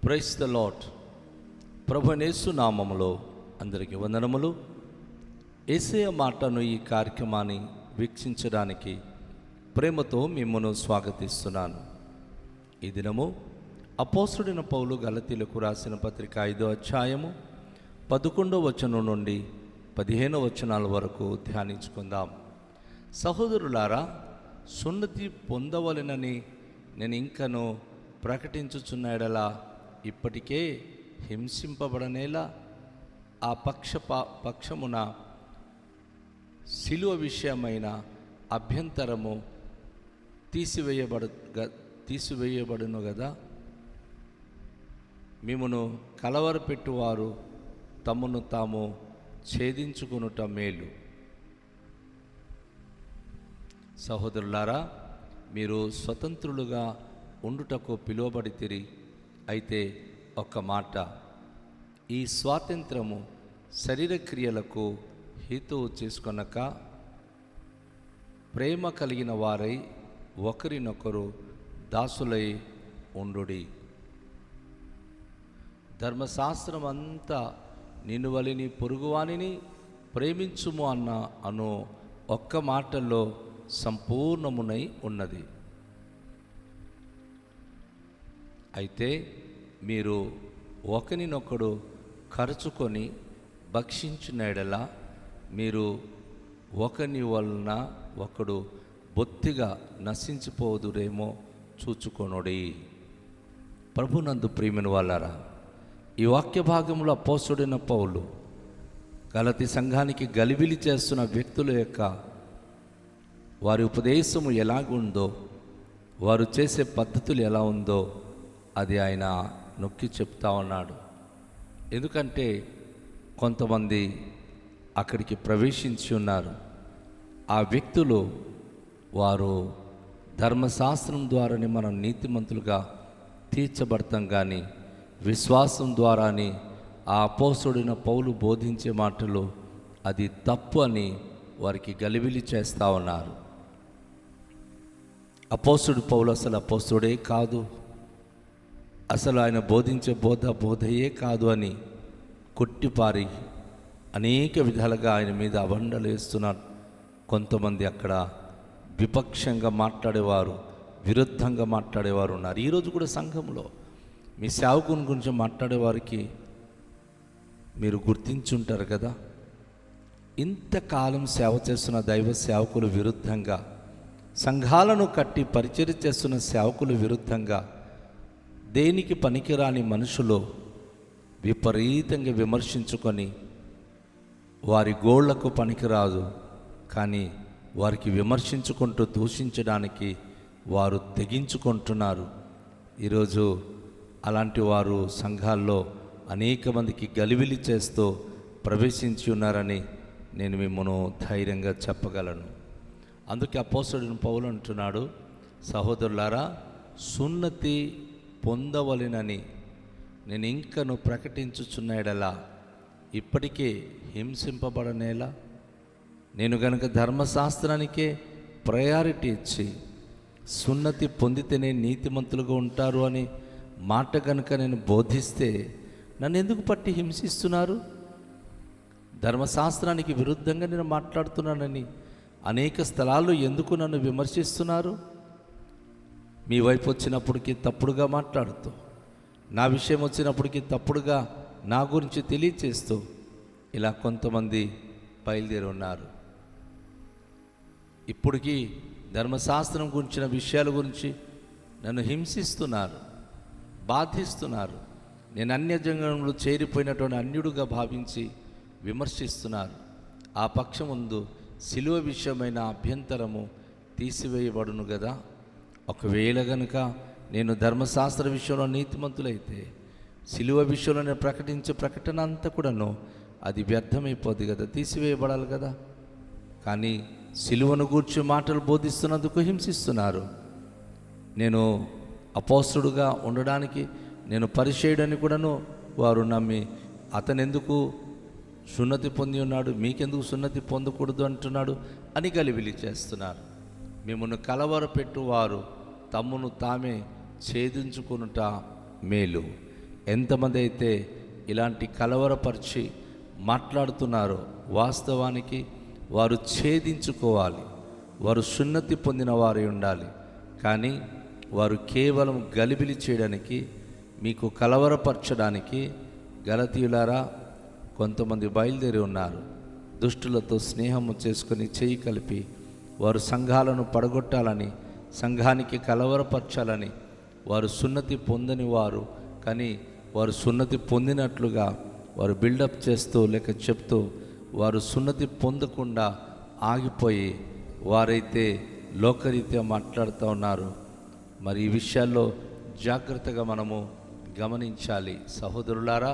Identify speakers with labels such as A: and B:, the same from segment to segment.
A: Praise the lord. ప్రభువైన యేసు నామములో అందరికీ వందనములు. యేసయ్య మాటను ఈ కార్యక్రమాన్ని వీక్షించడానికి ప్రేమతో మిమ్మల్ని స్వాగతిస్తున్నాను. ఈ దినము అపోస్తలుడైన పౌలు గలతీలకు రాసిన పత్రిక 5వ అధ్యాయము 11వ వచనం నుండి 15వ వచనాల వరకు ధ్యానించుకుందాం. సహోదరులారా, సున్నతి పొందవలెనని నేను ఇంకను ప్రకటించుచున్న ఇప్పటికే హింసింపబడనేలా ఆ పక్షమున శిలువ విషయమైన అభ్యంతరము తీసివేయబడును కదా. మిమ్మును కలవరపెట్టువారు తమను తాము ఛేదించుకొనుట మేలు. సహోదరులారా, మీరు స్వతంత్రులుగా ఉండుటకు పిలువబడితిరి. అయితే ఒక్క మాట, ఈ స్వాతంత్రము శరీర క్రియలకు హేతువు చేసుకొనక ప్రేమ కలిగిన వారై ఒకరినొకరు దాసులై ఉండుడి. ధర్మశాస్త్రం అంతా నిన్ను వలిని పొరుగువానిని ప్రేమించుము అను ఒక్క మాటల్లో సంపూర్ణమునై ఉన్నది. అయితే మీరు ఒకరినొకడు ఖర్చుకొని భక్షించిన యెడల మీరు ఒకని వలన ఒకడు బొత్తిగా నశించిపోదురేమో చూచుకొనుడి. ప్రభునందు ప్రియమైన వాళ్ళారా, ఈ వాక్య భాగంలో అపోస్తలుడైన పౌలు గలతీ సంఘానికి గలిబిలి చేస్తున్న వ్యక్తుల యొక్క వారి ఉపదేశము ఎలాగుందో, వారు చేసే పద్ధతులు ఎలా ఉందో అది ఆయన నొక్కి చెప్తా ఉన్నాడు. ఎందుకంటే కొంతమంది అక్కడికి ప్రవేశించి ఉన్నారు. ఆ వ్యక్తులు వారు ధర్మశాస్త్రం ద్వారానే మనం నీతిమంతులుగా తీర్చబడతాం, కానీ విశ్వాసం ద్వారానే ఆ అపోస్తలుడైన పౌలు బోధించే మాటలు అది తప్పు అని వారికి గలిబిలి చేస్తూ ఉన్నారు. అపోస్తలుడు పౌలు అసలు అపోస్తలుడే కాదు, అసలు ఆయన బోధించే బోధయే కాదు అని కొట్టిపారి అనేక విధాలుగా ఆయన మీద అబండలు వేస్తున్నారు. కొంతమంది అక్కడ విపక్షంగా మాట్లాడేవారు, విరుద్ధంగా మాట్లాడేవారు ఉన్నారు. ఈరోజు కూడా సంఘంలో మీ సేవకుని గురించి మాట్లాడేవారికి మీరు గుర్తించుంటారు కదా. ఇంతకాలం సేవ చేస్తున్న దైవ సేవకులు విరుద్ధంగా, సంఘాలను కట్టి పరిచర్య చేస్తున్న సేవకులు విరుద్ధంగా దేనికి పనికిరాని మనుషులు విపరీతంగా విమర్శించుకొని వారి గోళ్లకు పనికిరాదు, కానీ వారికి విమర్శించుకుంటూ దూషించడానికి వారు తెగించుకుంటున్నారు. ఈరోజు అలాంటి వారు సంఘాల్లో అనేక మందికి గలిబిలి చేస్తూ ప్రవేశించి ఉన్నారని నేను మిమ్మల్ని ధైర్యంగా చెప్పగలను. అందుకే అపోస్తలుడైన పౌలు అంటున్నాడు, సహోదరులారా, సున్నతి పొందవలెనని నేను ఇంకను ప్రకటించుచున్న యెడల ఇప్పటికే హింసింపబడనేలా. నేను గనుక ధర్మశాస్త్రానికే ప్రయారిటీ ఇచ్చి సున్నతి పొందితేనే నీతిమంతులుగా ఉంటారు అని మాట కనుక నేను బోధిస్తే నన్ను ఎందుకు పట్టి హింసిస్తున్నారు? ధర్మశాస్త్రానికి విరుద్ధంగా నేను మాట్లాడుతున్నానని అనేక స్థలాల్లో ఎందుకు నన్ను విమర్శిస్తున్నారు? మీ వైపు వచ్చినప్పటికీ తప్పుడుగా మాట్లాడుతూ, నా విషయం వచ్చినప్పటికీ తప్పుడుగా నా గురించి తెలియచేస్తూ ఇలా కొంతమంది బయలుదేరి ఉన్నారు. ఇప్పటికీ ధర్మశాస్త్రం గురించిన విషయాల గురించి నన్ను హింసిస్తున్నారు, బాధిస్తున్నారు. నేను అన్యజనంలో చేరిపోయినటువంటి అన్యుడుగా భావించి విమర్శిస్తున్నారు. ఆ పక్షం ముందు శిలువ విషయమైన అభ్యంతరము తీసివేయబడును కదా. ఒకవేళ కనుక నేను ధర్మశాస్త్ర విషయంలో నీతిమంతులైతే శిలువ విషయంలో నేను ప్రకటించే ప్రకటన అంతా కూడాను అది వ్యర్థమైపోద్ది కదా, తీసివేయబడాలి కదా. కానీ శిలువను గూర్చి మాటలు బోధిస్తున్నందుకు హింసిస్తున్నారు. నేను అపోస్తలుడుగా ఉండడానికి నేను పరిచయుడని కూడాను వారు నమ్మి అతను ఎందుకు సున్నతి పొంది ఉన్నాడు, మీకెందుకు సున్నతి పొందకూడదు అంటున్నాడు అని గలిబిలి చేస్తున్నారు. మిమ్మల్ని కలవరపెట్టువారు తమ్మును తామే ఛేదించుకొనుట మేలు. ఎంతమంది అయితే ఇలాంటి కలవరపరిచి మాట్లాడుతున్నారో వాస్తవానికి వారు ఛేదించుకోవాలి, వారు సున్నతి పొందిన వారు ఉండాలి. కానీ వారు కేవలం గలిబిలి చేయడానికి, మీకు కలవరపరచడానికి, గలతీయులారా కొంతమంది బయలుదేరి ఉన్నారు. దుష్టులతో స్నేహము చేసుకొని చేయి కలిపి వారు సంఘాలను పడగొట్టాలని, సంఘానికి కలవరపరచాలని, వారు సున్నతి పొందని వారు కానీ వారు సున్నతి పొందినట్లుగా వారు బిల్డప్ చేస్తూ లేక చెప్తూ వారు సున్నతి పొందకుండా ఆగిపోయి వారైతే లోకరీత్యా మాట్లాడుతూ ఉన్నారు. మరి ఈ విషయాల్లో జాగ్రత్తగా మనము గమనించాలి. సహోదరులారా,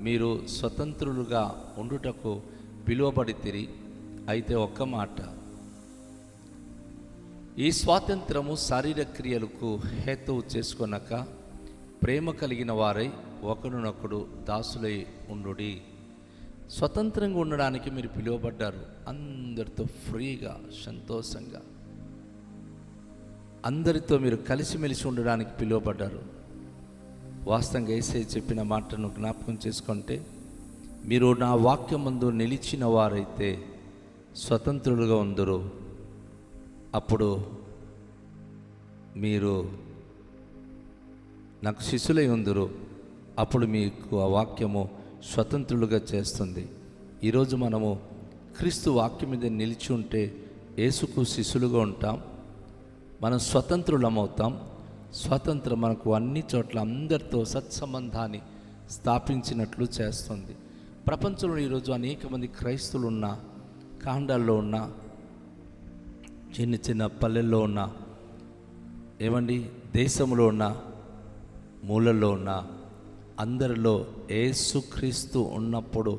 A: మీరు స్వతంత్రులుగా ఉండుటకు పిలువబడితిరి. అయితే ఒక్క మాట, ఈ స్వాతంత్రము శారీరక క్రియలకు హేతువు చేసుకొనక ప్రేమ కలిగిన వారై ఒకరినొకడు దాసులై ఉండుడి. స్వతంత్రంగా ఉండడానికి మీరు పిలువబడ్డారు. అందరితో ఫ్రీగా, సంతోషంగా, అందరితో మీరు కలిసిమెలిసి ఉండడానికి పిలువబడ్డారు. వాస్తవంగా యేసయ్య చెప్పిన మాటను జ్ఞాపకం చేసుకుంటే, మీరు నా వాక్యమందు నిలిచిన వారైతే స్వతంత్రులుగా ఉందరు. అప్పుడు మీరు నాకు శిష్యులై ఉందరు. అప్పుడు మీకు ఆ వాక్యము స్వతంత్రులుగా చేస్తుంది. ఈరోజు మనము క్రీస్తు వాక్యం మీద నిలిచి ఉంటే యేసుకు శిష్యులుగా ఉంటాం, మనం స్వతంత్రులమవుతాం. స్వాతంత్రం మనకు అన్ని చోట్ల అందరితో సత్సంబంధాన్ని స్థాపించినట్లు చేస్తుంది. ప్రపంచంలో ఈరోజు అనేక మంది క్రైస్తవులు ఉన్న కాండాల్లో ఉన్న, చిన్న చిన్న పల్లెల్లో ఉన్న, ఏమండి దేశంలో ఉన్న మూలల్లో ఉన్న అందరిలో యేసుక్రీస్తు ఉన్నప్పుడు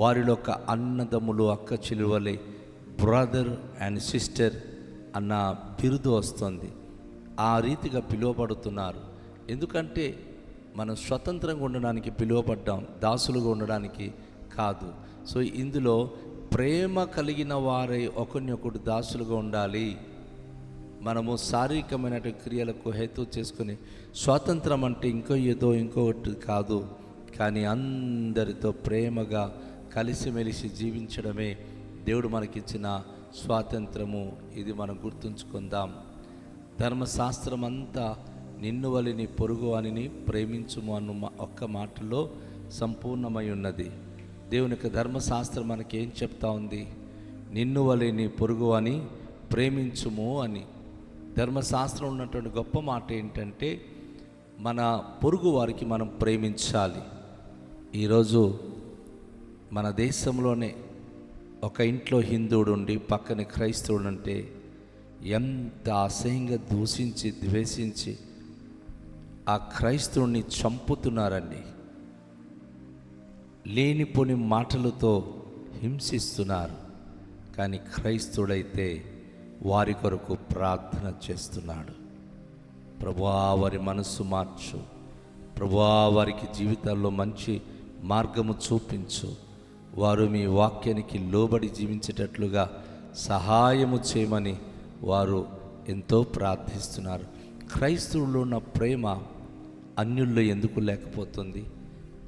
A: వారిలో ఒక అన్నదమ్ములు, అక్క చెలువలే, బ్రదర్ అండ్ సిస్టర్ అన్న బిరుదు వస్తుంది. ఆ రీతిగా పిలువబడుతున్నారు. ఎందుకంటే మనం స్వతంత్రంగా ఉండడానికి పిలువబడ్డాం, దాసులుగా ఉండడానికి కాదు. సో ఇందులో ప్రేమ కలిగిన వారై ఒకరినొకడు దాసులుగా ఉండాలి. మనము శారీరకమైన క్రియలకు హేతు చేసుకుని స్వాతంత్రం అంటే ఇంకొకటి కాదు, కానీ అందరితో ప్రేమగా కలిసిమెలిసి జీవించడమే దేవుడు మనకిచ్చిన స్వాతంత్రము. ఇది మనం గుర్తుంచుకుందాం. ధర్మశాస్త్రం అంతా నిన్ను వలె నీ పొరుగు వానిని ప్రేమించుము అన్న ఒక్క మాటలో సంపూర్ణమై ఉన్నది. దేవుని యొక్క ధర్మశాస్త్రం మనకి ఏం చెప్తా ఉంది? నిన్ను వలె నీ పొరుగు అని ప్రేమించుము అని. ధర్మశాస్త్రం ఉన్నటువంటి గొప్ప మాట ఏంటంటే మన పొరుగు వారికి మనం ప్రేమించాలి. ఈరోజు మన దేశంలోనే ఒక ఇంట్లో హిందువుడు ఉండి పక్కన క్రైస్తవుడు అంటే ఎంత అసహ్యంగా దూషించి ద్వేషించి ఆ క్రైస్తవుని చంపుతున్నారండి. లేనిపోని మాటలతో హింసిస్తున్నారు. కానీ క్రైస్తవుడైతే వారి కొరకు ప్రార్థన చేస్తున్నాడు. ప్రభువా వారి మనస్సు మార్చు, ప్రభువా వారికి జీవితాల్లో మంచి మార్గము చూపించు, వారు మీ వాక్యానికి లోబడి జీవించేటట్లుగా సహాయము చేయమని వారు ఎంతో ప్రార్థిస్తున్నారు. క్రైస్తవుల్లో ఉన్న ప్రేమ అన్యుల్లో ఎందుకు లేకపోతుంది?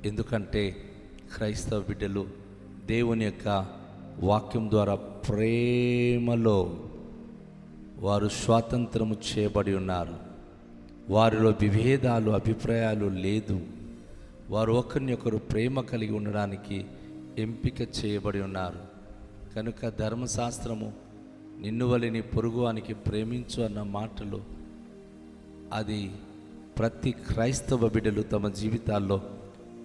A: ఎందుకంటే క్రైస్తవ బిడ్డలు దేవుని యొక్క వాక్యం ద్వారా ప్రేమలో వారు స్వాతంత్రము చేయబడి ఉన్నారు. వారిలో విభేదాలు, అభిప్రాయాలు లేదు. వారు ఒకరిని ఒకరు ప్రేమ కలిగి ఉండడానికి ఎంపిక చేయబడి ఉన్నారు. కనుక ధర్మశాస్త్రము నిన్ను వలె నీ పొరుగువానికి ప్రేమించు అన్న మాటలు అది ప్రతి క్రైస్తవ బిడ్డలు తమ జీవితాల్లో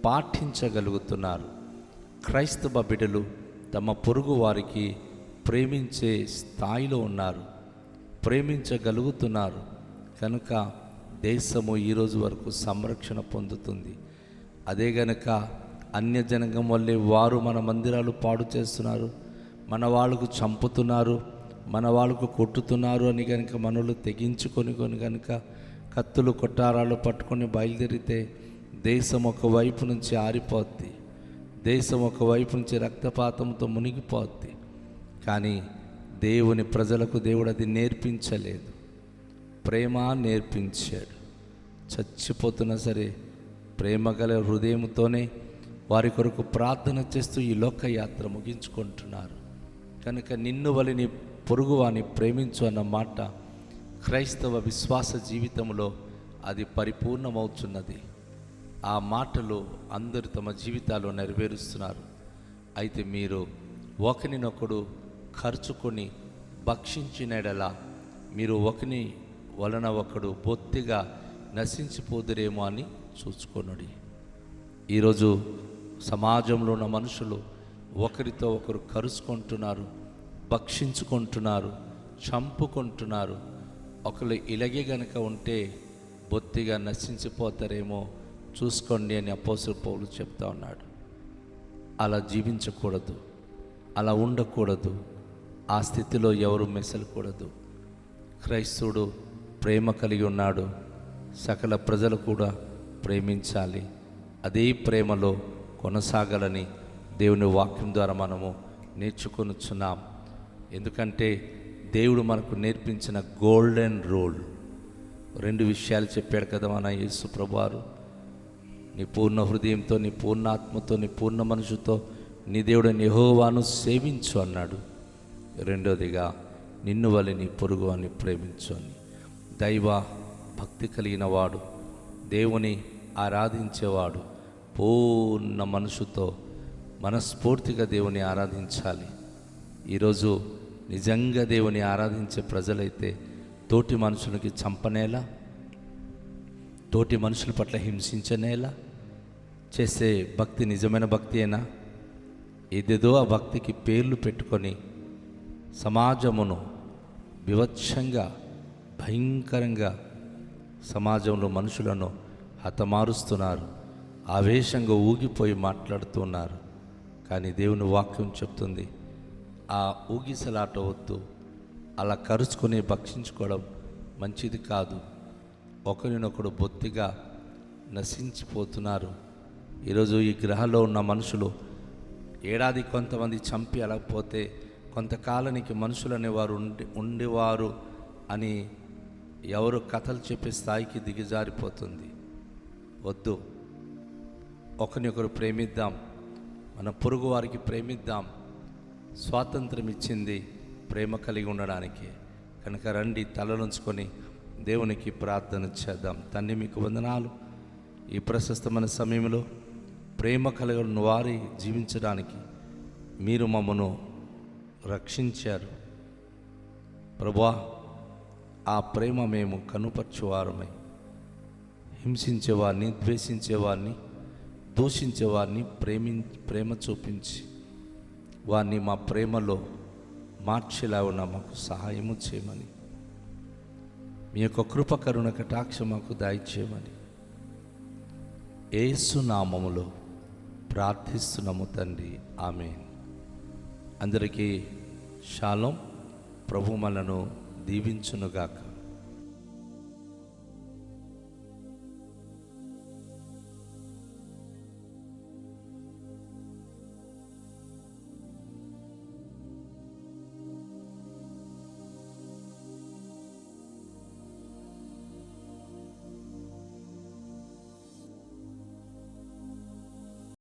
A: పాటించగలుగుతున్నారు. క్రైస్తవ బిడ్డలు తమ పొరుగు వారికి ప్రేమించే స్థాయిలో ఉన్నారు, ప్రేమించగలుగుతున్నారు. కనుక దేశము ఈరోజు వరకు సంరక్షణ పొందుతుంది. అదే గనక అన్యజనగం వల్లే వారు మన మందిరాలు పాడు చేస్తున్నారు, మన వాళ్ళకు చంపుతున్నారు, మన వాళ్ళకు కొట్టుతున్నారు అని కనుక మనలు తెగించుకొని కనుక కత్తులు కొట్టారాలు పట్టుకొని బయలుదేరితే దేశం ఒకవైపు నుంచి ఆరిపోద్ది, దేశం ఒకవైపు నుంచి రక్తపాతంతో మునిగిపోద్ది. కానీ దేవుని ప్రజలకు దేవుడు అది నేర్పించలేదు, ప్రేమ నేర్పించాడు. చచ్చిపోతున్నా సరే ప్రేమగల హృదయంతోనే వారి కొరకు ప్రార్థన చేస్తూ ఈ లోకయాత్ర ముగించుకుంటున్నారు. కనుక నిన్ను వలె నీ పొరుగువాని ప్రేమించు అన్న మాట క్రైస్తవ విశ్వాస జీవితంలో అది పరిపూర్ణమవుతున్నది. ఆ మాటలు అందరూ తమ జీవితాల్లో నెరవేరుస్తున్నారు. అయితే మీరు ఒకరినొకడు ఖర్చుకొని భక్షించినడలా మీరు ఒకని వలన ఒకడు బొత్తిగా నశించిపోదురేమో అని చూసుకొనుడి. ఈరోజు సమాజంలో ఉన్న మనుషులు ఒకరితో ఒకరు కరుచుకుంటున్నారు, భక్షించుకుంటున్నారు, చంపుకుంటున్నారు. ఒకరు ఇలాగే గనక ఉంటే బొత్తిగా నశించిపోతారేమో చూసుకోండి అని అపోస్తలుడు పౌలు చెప్తా ఉన్నాడు. అలా జీవించకూడదు, అలా ఉండకూడదు, ఆ స్థితిలో ఎవరు మెసలకూడదు. క్రైస్తవుడు ప్రేమ కలిగి ఉన్నాడు, సకల ప్రజలు కూడా ప్రేమించాలి. అదే ప్రేమలో కొనసాగాలని దేవుని వాక్యం ద్వారా మనము నేర్చుకొనుచున్నాం. ఎందుకంటే దేవుడు మనకు నేర్పించిన గోల్డెన్ రూల్ 2 విషయాలు చెప్పాడు కదా మన యేసు ప్రభువారు. నీ పూర్ణ హృదయంతో, నీ పూర్ణ ఆత్మతో, నీ పూర్ణ మనసుతో నీ దేవుడైన యెహోవాను సేవించు అన్నాడు. రెండోదిగా నిన్ను వలె నీ పొరుగు అని ప్రేమించు అని. దైవ భక్తి కలిగిన వాడు, దేవుని ఆరాధించేవాడు పూర్ణ మనసుతో మనస్ఫూర్తిగా దేవుని ఆరాధించాలి. ఈరోజు నిజంగా దేవుని ఆరాధించే ప్రజలైతే తోటి మనుషులకి చంపనేలా, తోటి మనుషుల పట్ల హింసించనేలా చేసే భక్తి నిజమైన భక్తి అయినా? ఏదేదో ఆ భక్తికి పేర్లు పెట్టుకొని సమాజమును వివత్సంగా, భయంకరంగా సమాజంలో మనుషులను హతమారుస్తున్నారు, ఆవేశంగా ఊగిపోయి మాట్లాడుతున్నారు. కానీ దేవుని వాక్యం చెప్తుంది, ఆ ఊగిసలాట వద్దు, అలా కరుచుకొని భక్షించుకోవడం మంచిది కాదు. ఒకరినొకడు బొత్తిగా నశించిపోతున్నారు. ఈరోజు ఈ గ్రహంలో ఉన్న మనుషులు ఏడాది కొంతమంది చంపి అలాపోతే కొంతకాలానికి మనుషులు అనేవారు ఉండేవారు అని ఎవరు కథలు చెప్పే స్థాయికి దిగజారిపోతుంది. వద్దు, ఒకరినొకరు ప్రేమిద్దాం, మన పొరుగు వారికి ప్రేమిద్దాం. స్వాతంత్రం ఇచ్చింది ప్రేమ కలిగి ఉండడానికి. కనుక రండి, తలలుంచుకొని దేవునికి ప్రార్థన చేద్దాం. తండ్రి, మీకు వందనాలు. ఈ ప్రశస్తమైన సమయంలో ప్రేమ కలిగిన వారి జీవించడానికి మీరు మమ్మను రక్షించారు ప్రభువా. ఆ ప్రేమ మేము కనుపర్చువారమై హింసించేవారిని, ద్వేషించేవారిని, దూషించేవారిని ప్రేమ చూపించి వారిని మా ప్రేమలో మార్చేలాగా మాకు సహాయము చేయమని, మీ యొక్క కృప కరుణ కటాక్ష మాకు దయచేయమని యేసు నామములో ప్రార్థిస్తున్నాము తండ్రి, ఆమేన్. అందరికీ షాలోం. ప్రభు మనను దీవించునుగాక.